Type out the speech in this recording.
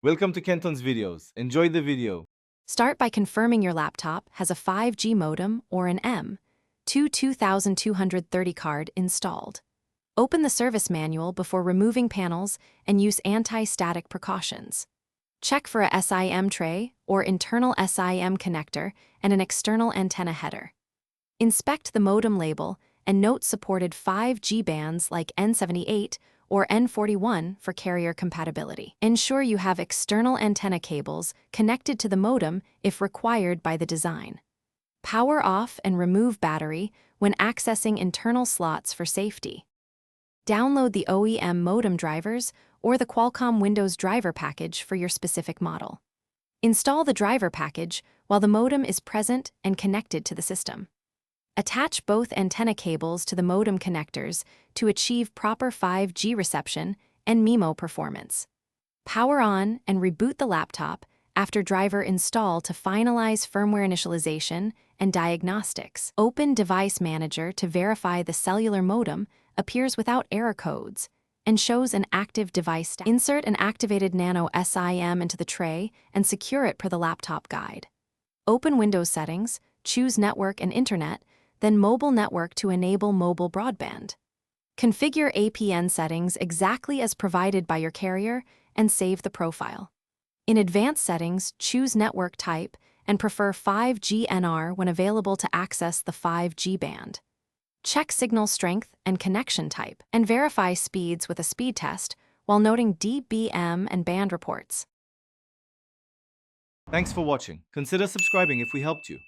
Welcome to Kenton's videos. Enjoy the video. Start by confirming your laptop has a 5G modem or an M.2 2230 card installed. Open the service manual before removing panels and use anti-static precautions. Check for a SIM tray or internal SIM connector and an external antenna header. Inspect the modem label and note supported 5G bands like N78 or N41 for carrier compatibility. Ensure you have external antenna cables connected to the modem if required by the design. Power off and remove battery when accessing internal slots for safety. Download the OEM modem drivers or the Qualcomm Windows driver package for your specific model. Install the driver package while the modem is present and connected to the system. Attach both antenna cables to the modem connectors to achieve proper 5G reception and MIMO performance. Power on and reboot the laptop after driver install to finalize firmware initialization and diagnostics. Open Device Manager to verify the cellular modem appears without error codes and shows an active device status. Insert an activated Nano SIM into the tray and secure it per the laptop guide. Open Windows Settings, choose Network and Internet, then Mobile Network to enable mobile broadband. Configure APN settings exactly as provided by your carrier and save the profile. In Advanced Settings, choose Network Type and prefer 5G NR when available to access the 5G band. Check signal strength and connection type, and verify speeds with a speed test while noting dBm and band reports. Thanks for watching. Consider subscribing if we helped you.